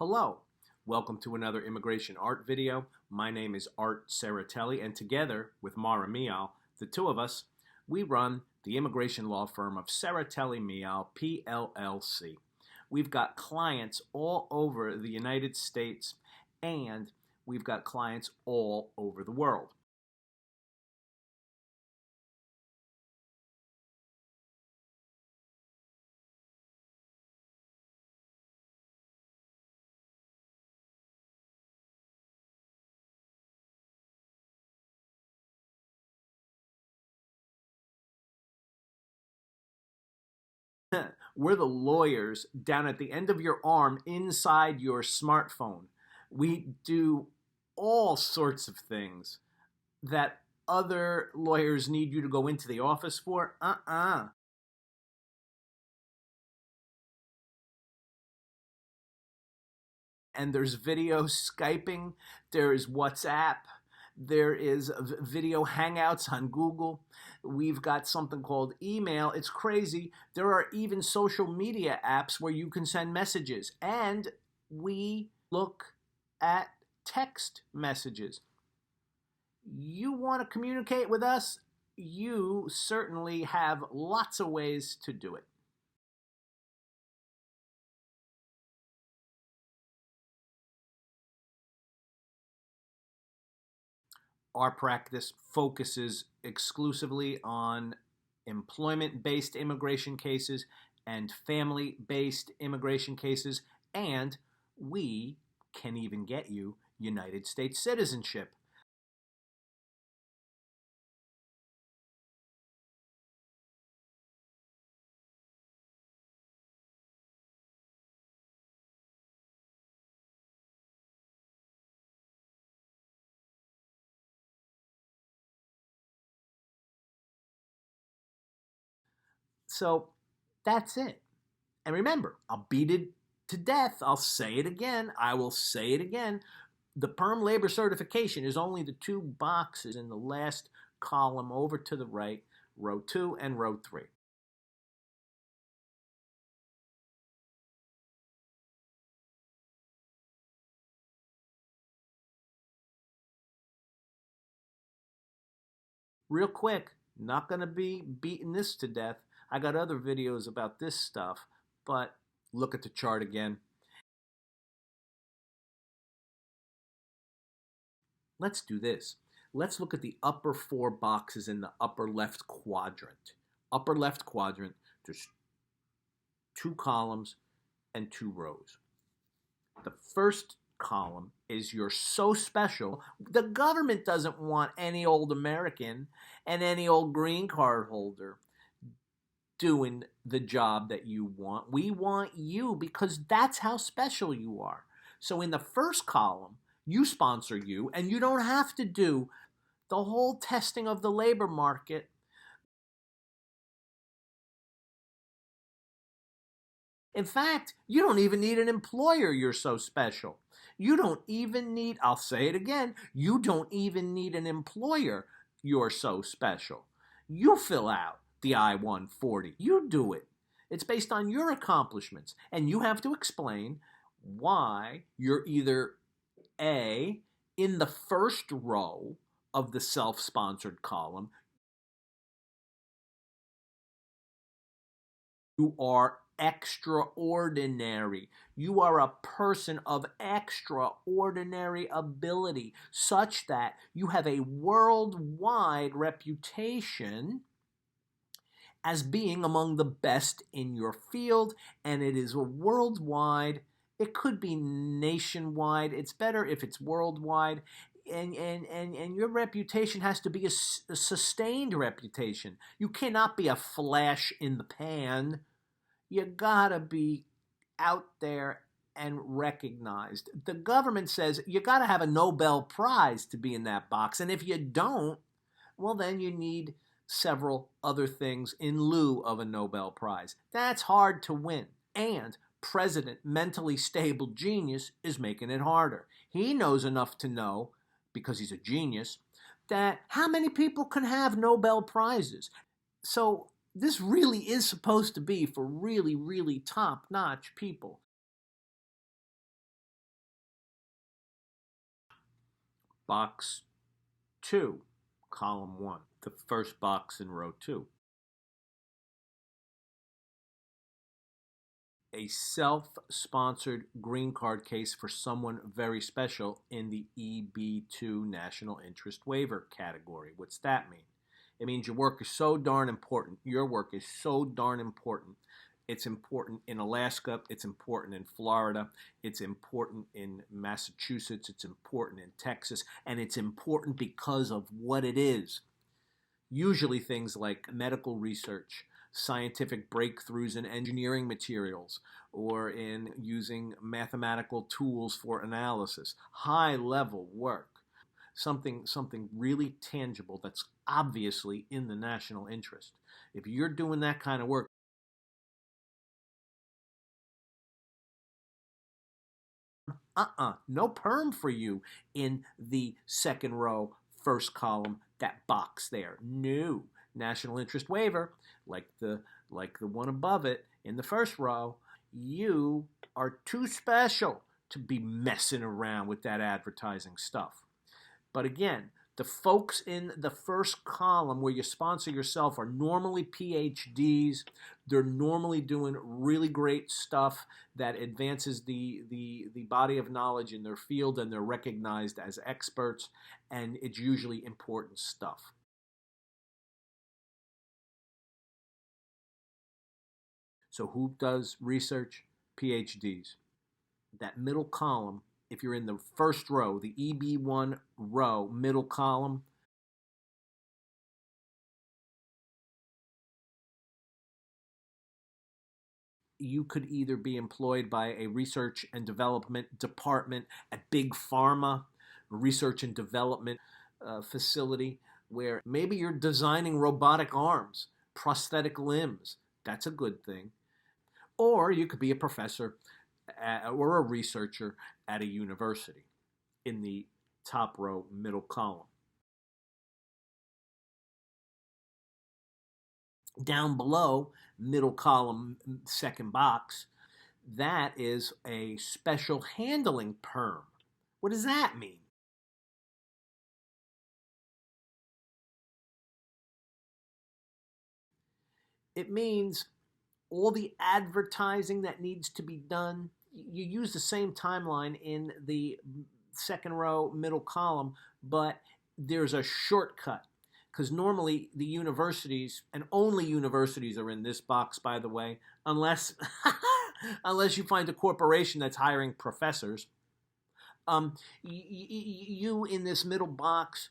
Hello, welcome to another immigration art video. My name is Art Serratelli, and together with Mara Mijal, the two of us, we run the immigration law firm of Serratelli Mijal, PLLC. We've got clients all over the United States, and we've got clients all over the world. We're the lawyers down at the end of your arm inside your smartphone. We do all sorts of things that other lawyers need you to go into the office for. And there's video Skyping, there is WhatsApp, there is video Hangouts on Google. We've got something called email. It's crazy. There are even social media apps where you can send messages. And we look at text messages. You want to communicate with us? You certainly have lots of ways to do it. Our practice focuses exclusively on employment-based immigration cases and family-based immigration cases, and we can even get you United States citizenship. So that's it. And remember, I'll beat it to death. I'll say it again. I will say it again. The PERM labor certification is only the two boxes in the last column over to the right, row 2 and row 3. Real quick, not going to be beating this to death. I got other videos about this stuff, but look at the chart again. Let's do this. Let's look at the upper 4 boxes in the upper left quadrant. Upper left quadrant, there's 2 columns and 2 rows. The first column is you're so special. The government doesn't want any old American and any old green card holder doing the job that you want. We want you because that's how special you are. So in the first column, you sponsor you, and you don't have to do the whole testing of the labor market. In fact, you don't even need an employer. You're so special. You don't even need, I'll say it again, you don't even need an employer. You're so special. You fill out the I-140. You do it. It's based on your accomplishments. And you have to explain why you're either A, in the first row of the self-sponsored column, you are extraordinary. You are a person of extraordinary ability, such that you have a worldwide reputation as being among the best in your field, and it is a worldwide. It could be nationwide. It's better if it's worldwide. And your reputation has to be a sustained reputation. You cannot be a flash in the pan. You gotta be out there and recognized. The government says you gotta have a Nobel Prize to be in that box, and if you don't, well, then you need several other things in lieu of a Nobel Prize. That's hard to win. And President Mentally Stable Genius is making it harder. He knows enough to know, because he's a genius, that how many people can have Nobel Prizes. So this really is supposed to be for really, really top-notch people. box 2, column 1, the first box in row 2. A self-sponsored green card case for someone very special in the EB2 National Interest Waiver category. What's that mean? It means your work is so darn important. Your work is so darn important. It's important in Alaska. It's important in Florida. It's important in Massachusetts. It's important in Texas. And it's important because of what it is. Usually things like medical research, scientific breakthroughs in engineering materials, or in using mathematical tools for analysis. High-level work. Something really tangible that's obviously in the national interest. If you're doing that kind of work, no PERM for you in the second row, first column, that box there. No. National interest waiver, like the one above it in the first row, you are too special to be messing around with that advertising stuff. But again, the folks in the first column where you sponsor yourself are normally PhDs. They're normally doing really great stuff that advances the body of knowledge in their field, and they're recognized as experts, and it's usually important stuff. So who does research? PhDs. That middle column, if you're in the first row, the EB1 row, middle column, you could either be employed by a research and development department at big pharma, research and development facility, where maybe you're designing robotic arms, prosthetic limbs. That's a good thing. Or you could be a professor or a researcher at a university in the top row, middle column. Down below, middle column, second box, that is a special handling PERM. What does that mean? It means all the advertising that needs to be done, you use the same timeline in the second row, middle column, but there's a shortcut. Because normally the universities, and only universities are in this box, by the way, unless unless you find a corporation that's hiring professors. You in this middle box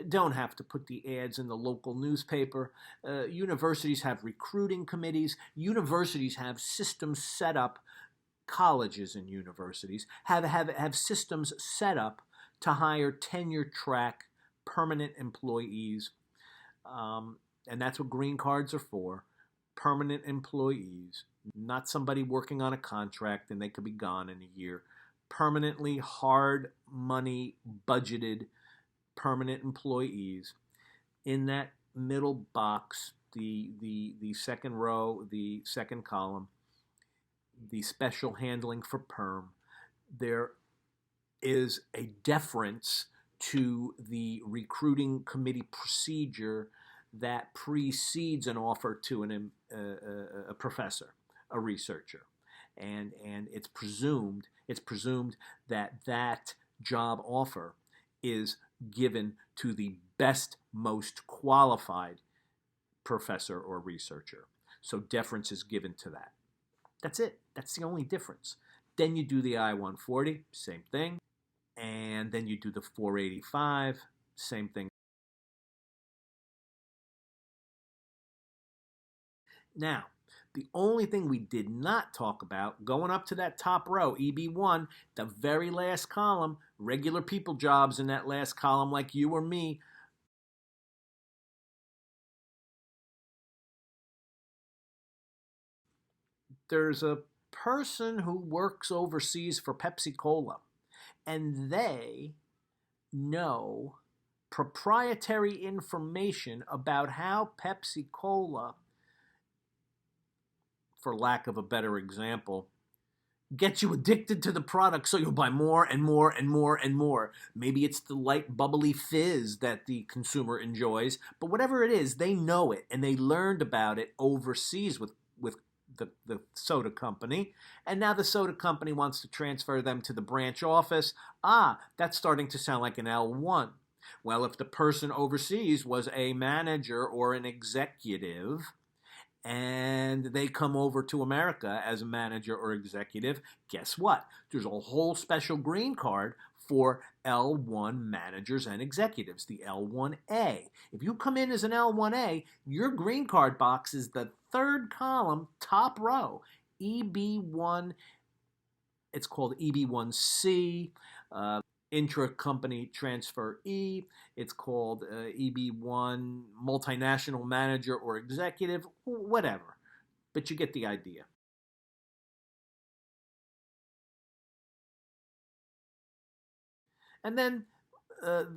don't have to put the ads in the local newspaper. Universities have recruiting committees. Universities have systems set up. Colleges and universities have systems set up to hire tenure track permanent employees. And that's what green cards are for. Permanent employees, not somebody working on a contract and they could be gone in a year. Permanently hard money budgeted permanent employees. In that middle box, the second row, the second column, the special handling for PERM, there is a deference to the recruiting committee procedure that precedes an offer to a professor, a researcher, and it's presumed that that job offer is given to the best, most qualified professor or researcher. So deference is given to that. That's it. That's the only difference. Then you do the I-140, same thing. And then you do the 485, same thing. Now, the only thing we did not talk about, going up to that top row, EB1, the very last column, regular people jobs in that last column like you or me, there's a person who works overseas for Pepsi-Cola, and they know proprietary information about how Pepsi-Cola, for lack of a better example, get you addicted to the product so you'll buy more and more and more and more. Maybe it's the light bubbly fizz that the consumer enjoys, but whatever it is, they know it and they learned about it overseas with the soda company, and now the soda company wants to transfer them to the branch office. That's starting to sound like an L1. Well, if the person overseas was a manager or an executive, and they come over to America as a manager or executive, guess what? There's a whole special green card for L1 managers and executives, the L1A. If you come in as an L1A, your green card box is the third column, top row, EB1. It's called EB1C. Intra-company transferee. It's called EB1 multinational manager or executive, whatever. But you get the idea. And then the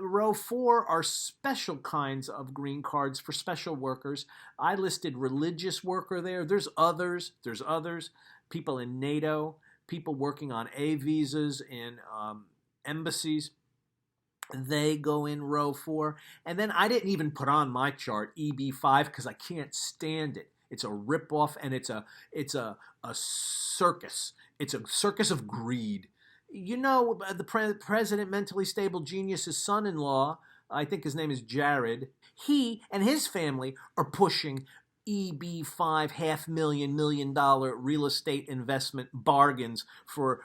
row 4 are special kinds of green cards for special workers. I listed religious worker there. There's others. People in NATO, people working on A visas in embassies. They go in row 4. And then I didn't even put on my chart EB5 because I can't stand it. It's a ripoff, and it's a circus. It's a circus of greed. You know, the president, mentally stable genius's son-in-law, I think his name is Jared, he and his family are pushing EB5 $500,000 real estate investment bargains for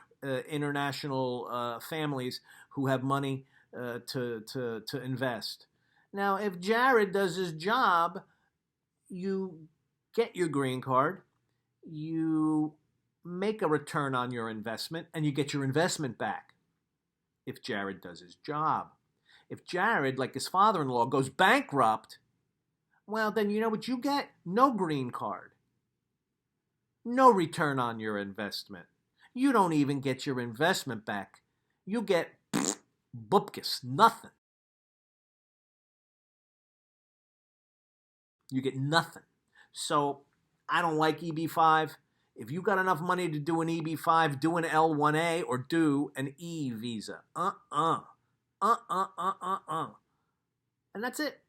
international families who have money to invest. Now, if Jared does his job, you get your green card, you make a return on your investment, and you get your investment back if Jared does his job. If Jared, like his father-in-law, goes bankrupt, well, then you know what you get? No green card. No return on your investment. You don't even get your investment back. You get bupkis, nothing. You get nothing. So I don't like EB5. If you got enough money to do an EB5, do an L1A or do an E visa. And that's it.